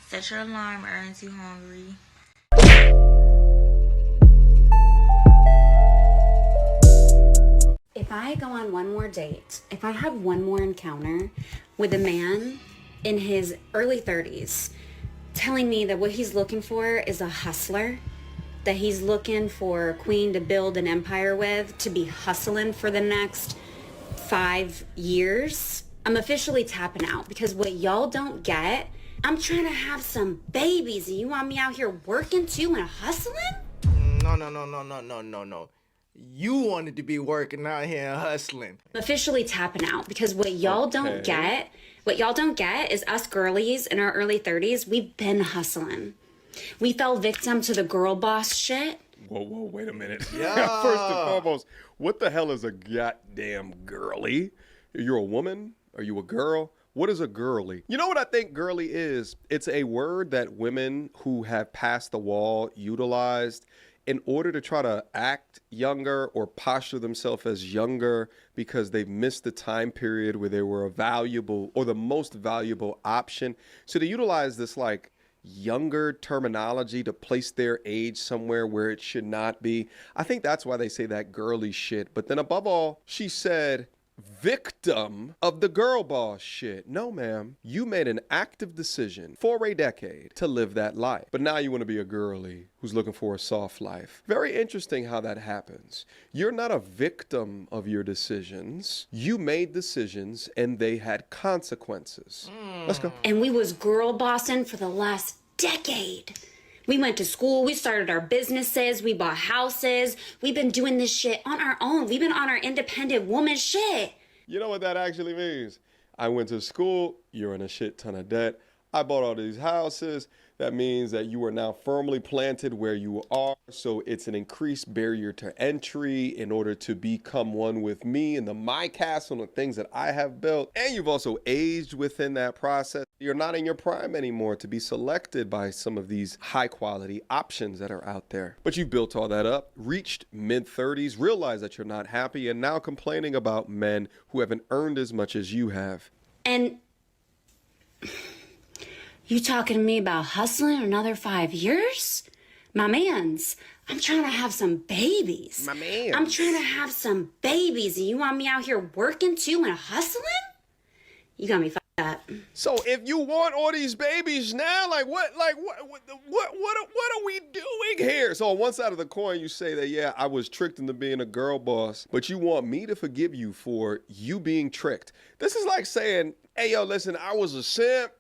Set your alarm, aren't you hungry? If I go on one more date, if I have one more encounter with a man in his early 30s telling me that what he's looking for is a hustler, that he's looking for a queen to build an empire with, to be hustling for the next 5 years, I'm officially tapping out, because what y'all don't get, I'm trying to have some babies and you want me out here working too and hustling? No. You wanted to be working out here and hustling. I'm officially tapping out, because what y'all don't get is us girlies in our early 30s, we've been hustling. We fell victim to the girl boss shit. Whoa, wait a minute. Yeah. First and foremost, what the hell is a goddamn girly? You're a woman? Are you a girl? What is a girly? You know what I think girly is? It's a word that women who have passed the wall utilized in order to try to act younger or posture themselves as younger because they've missed the time period where they were a valuable or the most valuable option. So they utilize this like younger terminology to place their age somewhere where it should not be. I think that's why they say that girly shit. But then above all, she said, victim of the girl boss shit. No, ma'am. You made an active decision for a decade to live that life. But now you want to be a girly who's looking for a soft life. Very interesting how that happens. You're not a victim of your decisions. You made decisions and they had consequences. Let's go. And we was girl bossing for the last decade. We went to school, we started our businesses, we bought houses. We've been doing this shit on our own. We've been on our independent woman shit. You know what that actually means? I went to school, you're in a shit ton of debt. I bought all these houses. That means that you are now firmly planted where you are. So it's an increased barrier to entry in order to become one with me and my castle and the things that I have built. And you've also aged within that process. You're not in your prime anymore to be selected by some of these high quality options that are out there. But you've built all that up, reached mid-30s, realized that you're not happy, and now complaining about men who haven't earned as much as you have. And you talking to me about hustling another 5 years? My mans, I'm trying to have some babies. My mans. I'm trying to have some babies and you want me out here working too and hustling? You got me fucked up. So if you want all these babies now, what are we doing here? So on one side of the coin, you say that, yeah, I was tricked into being a girl boss, but you want me to forgive you for you being tricked. This is like saying, hey, yo, listen, I was a simp.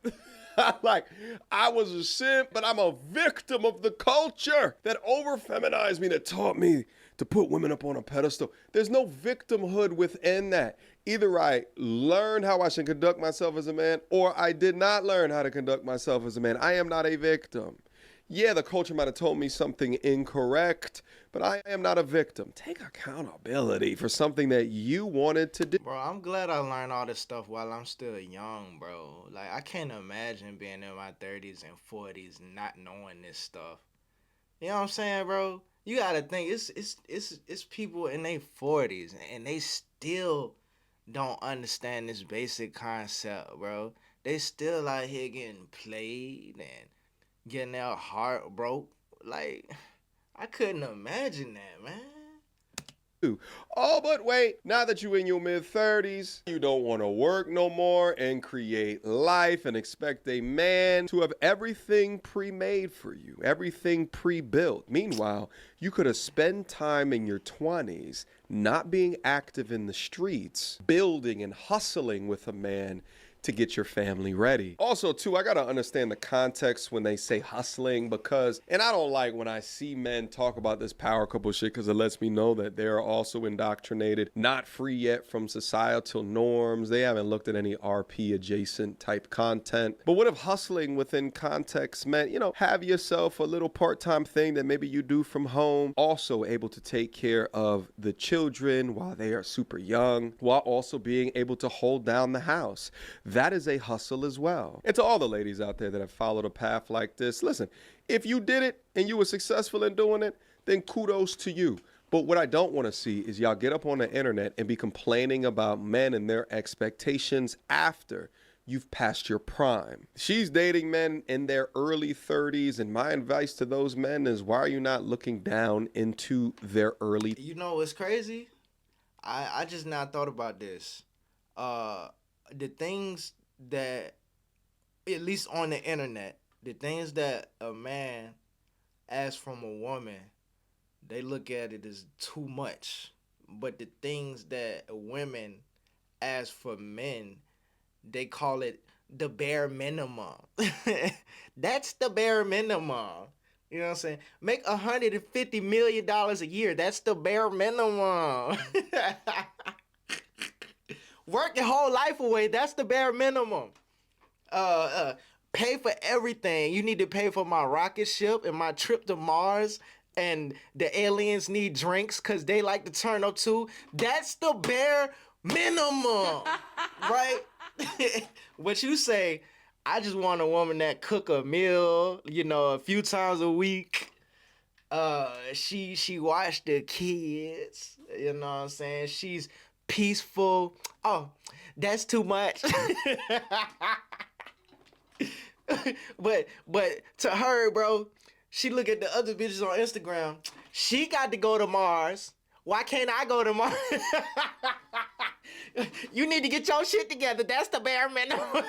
I was a simp, but I'm a victim of the culture that over-feminized me, that taught me to put women up on a pedestal. There's no victimhood within that. Either I learned how I should conduct myself as a man, or I did not learn how to conduct myself as a man. I am not a victim. Yeah, the culture might have told me something incorrect, but I am not a victim. Take accountability for something that you wanted to do. Bro, I'm glad I learned all this stuff while I'm still young, bro. Like, I can't imagine being in my 30s and 40s and not knowing this stuff. You know what I'm saying, bro? You gotta think, it's people in their 40s and they still don't understand this basic concept, bro. They still out here getting played and getting their heart broke. Like, I couldn't imagine that, man. Oh, but wait, now that you're in your mid-30s, you don't want to work no more and create life and expect a man to have everything pre-made for you, everything pre-built. Meanwhile, you could have spent time in your 20s not being active in the streets, building and hustling with a man to get your family ready. Also, too, I gotta understand the context when they say hustling, because, and I don't like when I see men talk about this power couple shit, because it lets me know that they're also indoctrinated, not free yet from societal norms. They haven't looked at any RP adjacent type content. But what if hustling within context meant, you know, have yourself a little part-time thing that maybe you do from home, also able to take care of the children while they are super young, while also being able to hold down the house. That is a hustle as well. And to all the ladies out there that have followed a path like this, listen, if you did it and you were successful in doing it, then kudos to you. But what I don't want to see is y'all get up on the internet and be complaining about men and their expectations after you've passed your prime. She's dating men in their early 30s, and my advice to those men is, why are you not looking down into their early... You know what's crazy? I just not thought about this. The things that, at least on the internet, the things that a man asks from a woman, they look at it as too much. But the things that women ask for men, they call it the bare minimum. That's the bare minimum. You know what I'm saying? Make $150 million a year. That's the bare minimum. Work your whole life away. That's the bare minimum. Pay for everything. You need to pay for my rocket ship and my trip to Mars. And the aliens need drinks because they like to turn up too. That's the bare minimum, right? What you say, I just want a woman that cook a meal, you know, a few times a week. She watch the kids, you know what I'm saying? She's peaceful. Oh, that's too much. But to her, bro, she look at the other bitches on Instagram. She got to go to Mars. Why can't I go to Mars? You need to get your shit together. That's the bare minimum.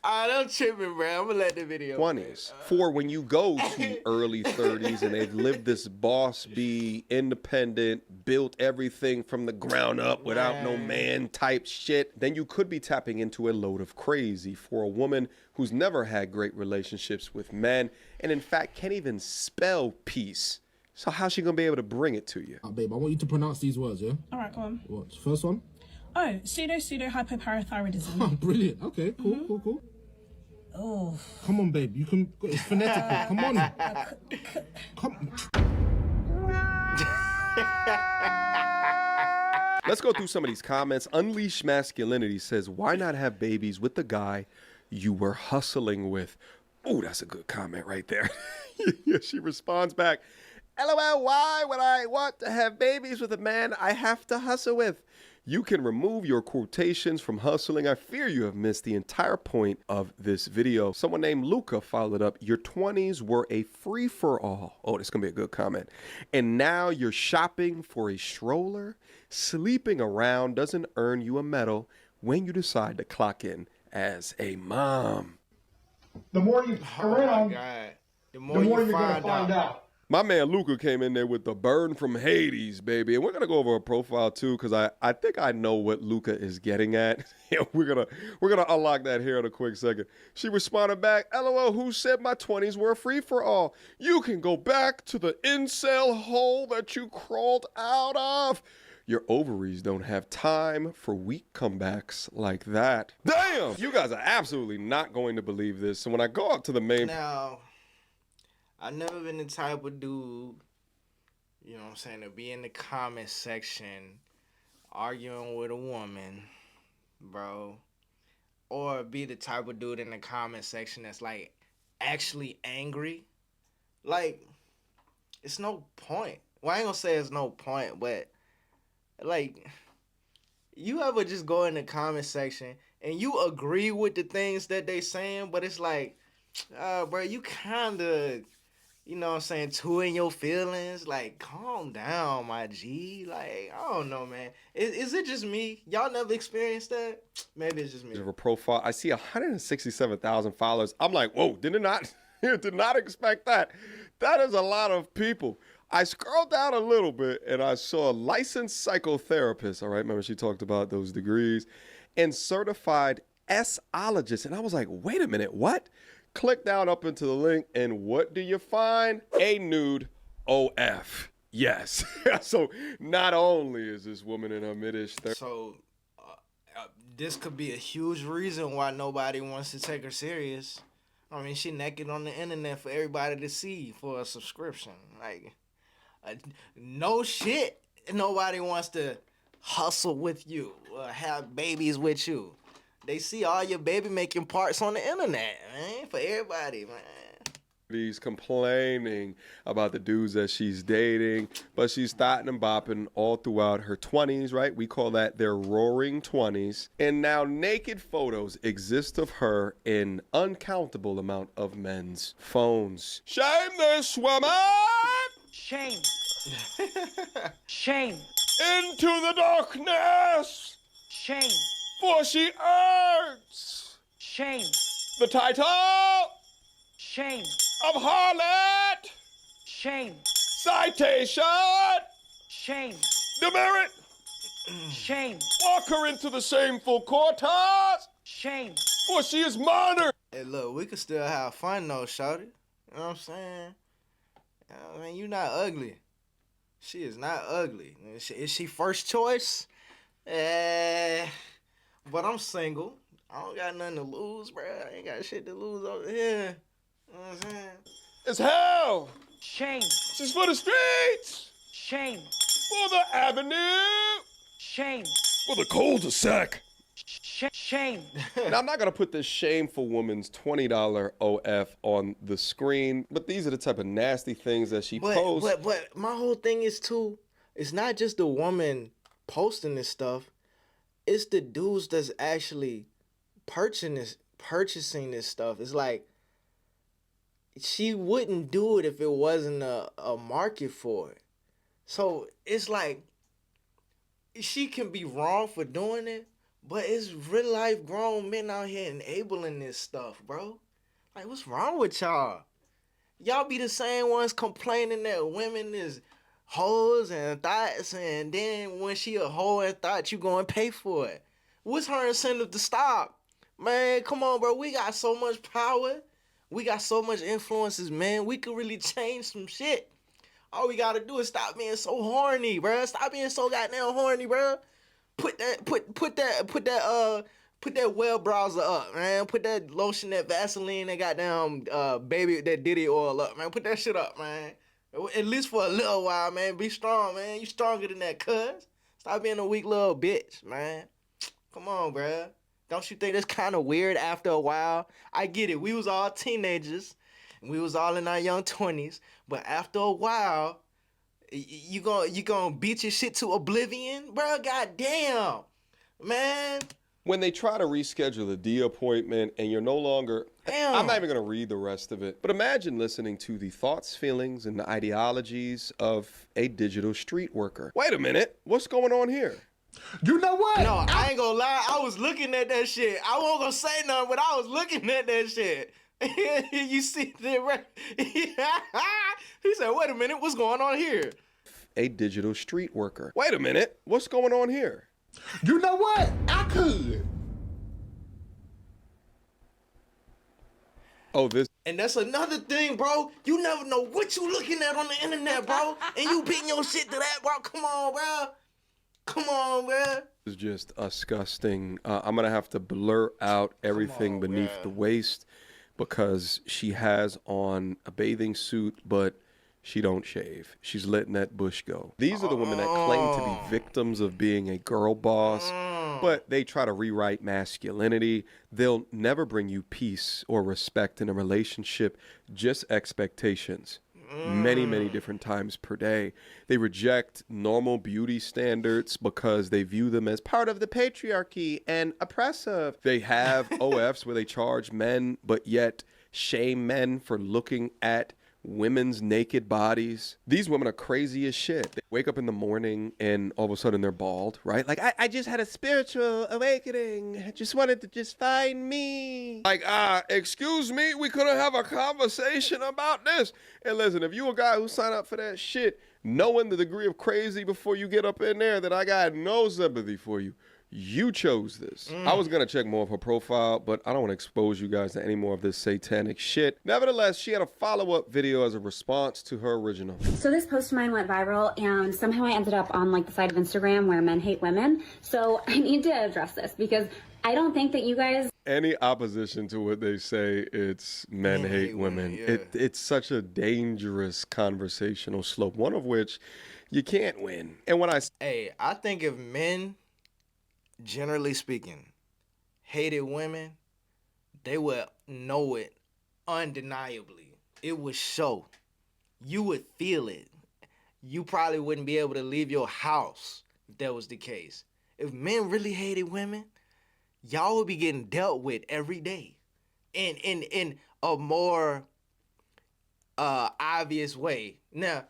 I'm tripping, bro. I'm gonna let the video 20s. For when you go to early 30s and they've lived this boss be independent, built everything from the ground up without no man type shit, then you could be tapping into a load of crazy for a woman who's never had great relationships with men and in fact can't even spell peace. So how's she gonna be able to bring it to you? Babe, I want you to pronounce these words, yeah? All right, go on. What? First one? Oh, pseudo-hypoparathyroidism. Oh, brilliant. Okay, cool. Oh. Come on, babe. You can... It's phonetical. Come on. Come. Let's go through some of these comments. Unleash Masculinity says, why not have babies with the guy you were hustling with? Oh, that's a good comment right there. Yeah, she responds back, LOL, why would I want to have babies with a man I have to hustle with? You can remove your quotations from hustling. I fear you have missed the entire point of this video. Someone named Luca followed up, your 20s were a free-for-all. Oh, this is going to be a good comment. And now you're shopping for a stroller? Sleeping around doesn't earn you a medal when you decide to clock in as a mom. The more you around, the more you're you going to find out. My man Luca came in there with the burn from Hades, baby. And we're going to go over a profile, too, because I think I know what Luca is getting at. We're gonna unlock that here in a quick second. She responded back, LOL, who said my 20s were a free-for-all? You can go back to the incel hole that you crawled out of. Your ovaries don't have time for weak comebacks like that. Damn! You guys are absolutely not going to believe this. So when I go up to the main... Now, I've never been the type of dude, you know what I'm saying, to be in the comment section arguing with a woman, bro. Or be the type of dude in the comment section that's, like, actually angry. Like, it's no point. Well, I ain't gonna say it's no point, but, like, you ever just go in the comment section and you agree with the things that they saying, but it's like, bro, you kind of... You know what I'm saying? Two in your feelings. Like, calm down, my G. Like, I don't know, man. Is it just me? Y'all never experienced that? Maybe it's just me. Of a profile, I see 167,000 followers. I'm like, whoa, did not expect that. That is a lot of people. I scrolled down a little bit and I saw a licensed psychotherapist. All right, remember she talked about those degrees, and certified S-ologist. And I was like, wait a minute, what? Click down up into the link, and what do you find? A nude OF. Yes. So not only is this woman in her mid-ish 30s. So this could be a huge reason why nobody wants to take her serious. I mean, she naked on the internet for everybody to see for a subscription. Like, no shit. Nobody wants to hustle with you or have babies with you. They see all your baby making parts on the internet, man, for everybody, man. He's complaining about the dudes that she's dating, but she's starting and bopping all throughout her 20s, right? We call that their roaring 20s. And now naked photos exist of her in uncountable amount of men's phones. Shame this woman! Shame. Shame. Into the darkness! Shame. For she earns Shame. the title Shame. of harlot. Shame. Citation. Shame. Demerit. Shame. Walk her into the shameful quarters. Shame. For she is murdered. Hey, look, we can still have fun though, shawty. You know what I'm saying? I mean, you not ugly. She is not ugly. Is she first choice? But I'm single. I don't got nothing to lose, bro. I ain't got shit to lose over here. You know what I'm saying? It's hell. Shame. She's for the streets. Shame. For the avenue. Shame. For the cul-de-sac. Shame. Now, I'm not going to put this shameful woman's $20 OF on the screen, but these are the type of nasty things that she posts. But my whole thing is, too, it's not just the woman posting this stuff. It's the dudes that's actually purchasing this stuff. It's like, she wouldn't do it if it wasn't a market for it. So it's like, she can be wrong for doing it, but it's real life grown men out here enabling this stuff, bro. Like, what's wrong with y'all? Y'all be the same ones complaining that women is hoes and thoughts, and then when she a hoe and thought, you gonna pay for it. What's her incentive to stop? Man, come on, bro. We got so much power. We got so much influences, man. We could really change some shit. All we gotta do is stop being so horny, bro. Stop being so goddamn horny, bro. Put that web browser up, man. Put that lotion, that Vaseline, that goddamn baby, that Diddy oil up, man. Put that shit up, man. At least for a little while, man. Be strong, man. You stronger than that, cuz. Stop being a weak little bitch, man. Come on, bruh. Don't you think that's kind of weird after a while? I get it. We was all teenagers. And we was all in our young 20s. But after a while, you gonna beat your shit to oblivion? Bruh, goddamn. Man. When they try to reschedule the D appointment and you're no longer... Damn. I'm not even going to read the rest of it. But imagine listening to the thoughts, feelings, and the ideologies of a digital street worker. Wait a minute. What's going on here? You know what? No, I ain't gonna lie. I was looking at that shit. I won't gonna say nothing, but I was looking at that shit. You see that, right? He said, wait a minute. What's going on here? A digital street worker. Wait a minute. What's going on here? You know what? I could. Oh, this. And that's another thing, bro. You never know what you looking at on the internet, bro. And you beating your shit to that, bro. Come on, bro. Come on, bro. Is just disgusting. I'm going to have to blur out everything beneath the waist because she has on a bathing suit, but she don't shave. She's letting that bush go. These are the women that claim to be victims of being a girl boss, but they try to rewrite masculinity. They'll never bring you peace or respect in a relationship, just expectations. Many, many different times per day. They reject normal beauty standards because they view them as part of the patriarchy and oppressive. They have OFs where they charge men, but yet shame men for looking at women's naked bodies. These women are crazy as shit. They wake up in the morning and all of a sudden they're bald, right? Like, I just had a spiritual awakening. I just wanted to just find me. Like, excuse me, we couldn't have a conversation about this. And listen, if you a guy who signed up for that shit, knowing the degree of crazy before you get up in there, that I got no sympathy for you. You chose this. I was going to check more of her profile, but I don't want to expose you guys to any more of this satanic shit. Nevertheless, she had a follow-up video as a response to her original. So this post of mine went viral, and somehow I ended up on like the side of Instagram where men hate women. So I need to address this because I don't think that you guys... Any opposition to what they say, it's men hate women. Yeah. It's such a dangerous conversational slope, one of which you can't win. And when I think if men, generally speaking, hated women, they would know it undeniably. it would show. You would feel it. You probably wouldn't be able to leave your house if that was the case. If men really hated women, y'all would be getting dealt with every day in a more obvious way. Now,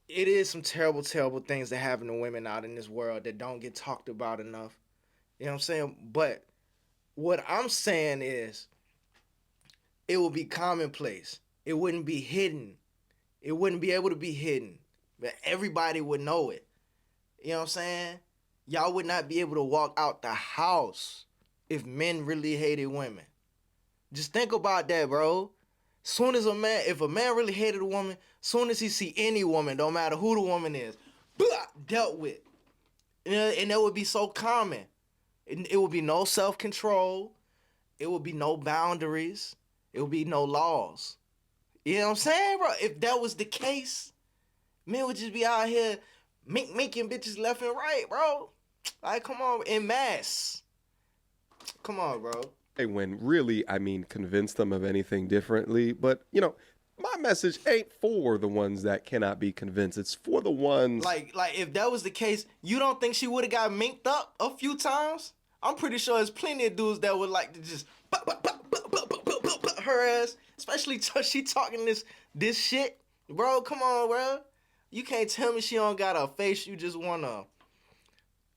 it is some terrible, terrible things that happen to women out in this world that don't get talked about enough. You know what I'm saying? But what I'm saying is it would be commonplace. It wouldn't be hidden. It wouldn't be able to be hidden. But everybody would know it. You know what I'm saying? Y'all would not be able to walk out the house if men really hated women. Just think about that, bro. Soon as if a man really hated a woman, soon as he see any woman, don't matter who the woman is, dealt with. And that would be so common. It would be no self-control. It would be no boundaries. It would be no laws. You know what I'm saying, bro? If that was the case, men would just be out here making bitches left and right, bro. Like, come on, en masse. Come on, bro. When really, I mean, convince them of anything differently. But, you know, my message ain't for the ones that cannot be convinced. It's for the ones... Like if that was the case, you don't think she would have got minked up a few times? I'm pretty sure there's plenty of dudes that would like to just her ass, especially she talking this shit. Bro, come on, bro. You can't tell me she don't got a face you just want to...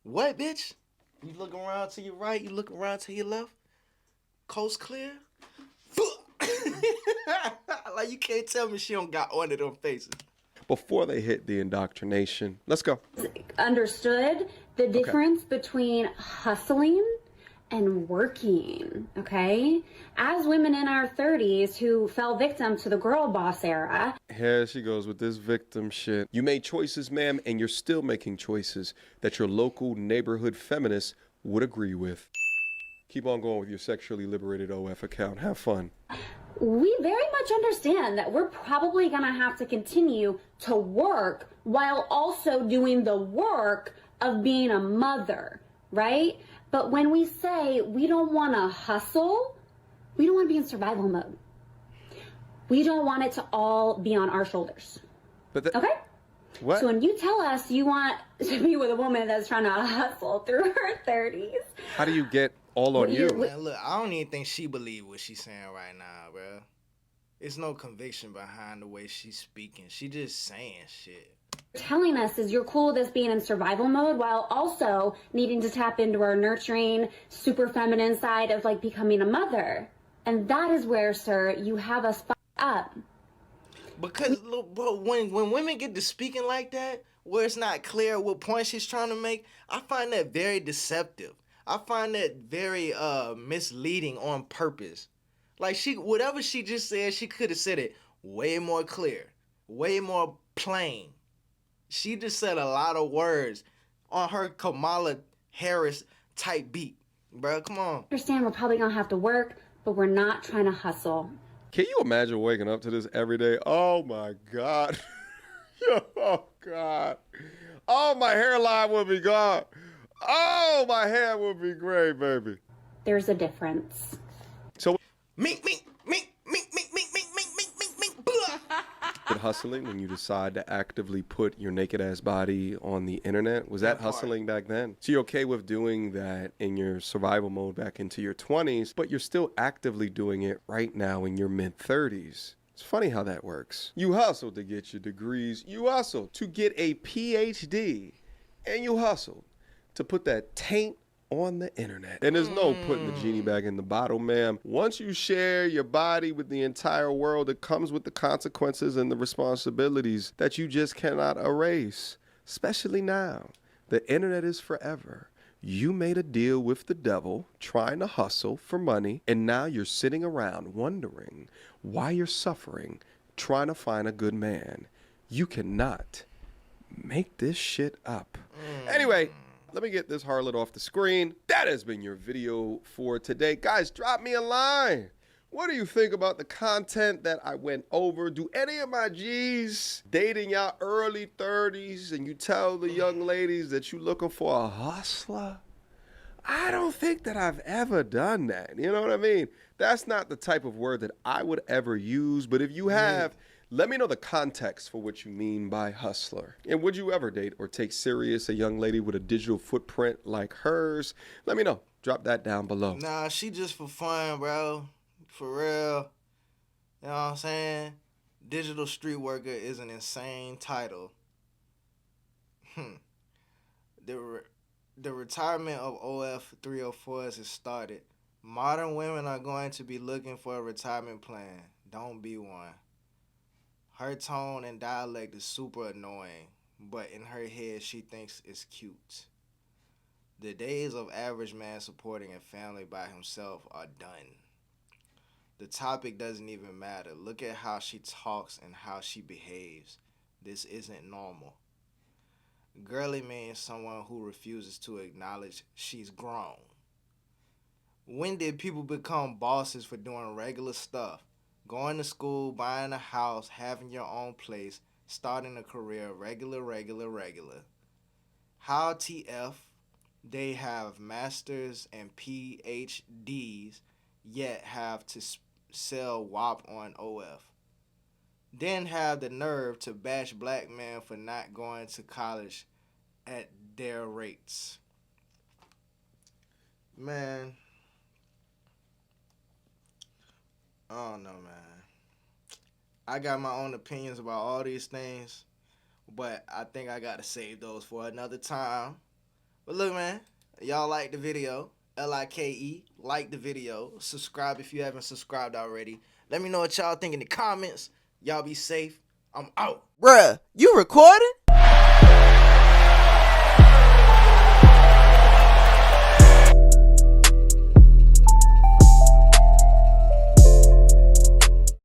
What, bitch? You look around to your right, you look around to your left. Coast clear? Like, you can't tell me she don't got one of them faces. Before they hit the indoctrination, let's go. Understood the difference between hustling and working, okay? As women in our 30s who fell victim to the girl boss era. Here she goes with this victim shit. You made choices, ma'am, and you're still making choices that your local neighborhood feminists would agree with. Keep on going with your sexually liberated OF account. Have fun. We very much understand that we're probably gonna have to continue to work while also doing the work of being a mother, right? But when we say we don't wanna hustle, we don't wanna be in survival mode. We don't want it to all be on our shoulders. Okay? What? So when you tell us you want to be with a woman that's trying to hustle through her 30s. How do you get all on you? Man, look, I don't even think she believe what she's saying right now, bro. It's no conviction behind the way she's speaking. She just saying shit. Telling us is you're cool with us being in survival mode while also needing to tap into our nurturing, super feminine side of like becoming a mother. And that is where, sir, you have us fucked up. Because look, bro, when women get to speaking like that, where it's not clear what point she's trying to make, I find that very deceptive. I find that very misleading on purpose. Like, whatever she just said, she could have said it way more clear, way more plain. She just said a lot of words on her Kamala Harris type beat. Bro, come on. Understand we're probably gonna have to work, but we're not trying to hustle. Can you imagine waking up to this every day? Oh my God. Oh God. Oh, my hairline would be gone. Oh, my hair would be gray, baby. There's a difference. So, Mink. But hustling when you decide to actively put your naked ass body on the internet, was that hustling back then? So you're okay with doing that in your survival mode back into your 20s, but you're still actively doing it right now in your mid 30s. It's funny how that works. You hustled to get your degrees, you hustled to get a PhD, and you hustled to put that taint on the internet. And there's no putting the genie back in the bottle, ma'am. Once you share your body with the entire world, it comes with the consequences and the responsibilities that you just cannot erase, especially now. The internet is forever. You made a deal with the devil, trying to hustle for money, and now you're sitting around wondering why you're suffering, trying to find a good man. You cannot make this shit up. Anyway, let me get this harlot off the screen. That has been your video for today. Guys, drop me a line. What do you think about the content that I went over? Do any of my G's dating y'all early 30s and you tell the young ladies that you looking for a hustler? I don't think that I've ever done that. You know what I mean? That's not the type of word that I would ever use. But if you have, let me know the context for what you mean by hustler. And would you ever date or take serious a young lady with a digital footprint like hers? Let me know. Drop that down below. Nah, she just for fun, bro. For real. You know what I'm saying? Digital street worker is an insane title. The retirement of OF 304s has started. Modern women are going to be looking for a retirement plan. Don't be one. Her tone and dialect is super annoying, but in her head she thinks it's cute. The days of average man supporting a family by himself are done. The topic doesn't even matter. Look at how she talks and how she behaves. This isn't normal. Girly means someone who refuses to acknowledge she's grown. When did people become bosses for doing regular stuff? Going to school, buying a house, having your own place, starting a career, regular. How TF they have masters and PhDs yet have to sell WAP on OF. Then have the nerve to bash black men for not going to college at their rates. Man, I don't know, man. I got my own opinions about all these things, but I think I gotta save those for another time. But look, man, y'all like the video. LIKE, like the video. Subscribe if you haven't subscribed already. Let me know what y'all think in the comments. Y'all be safe. I'm out. Bruh, you recording?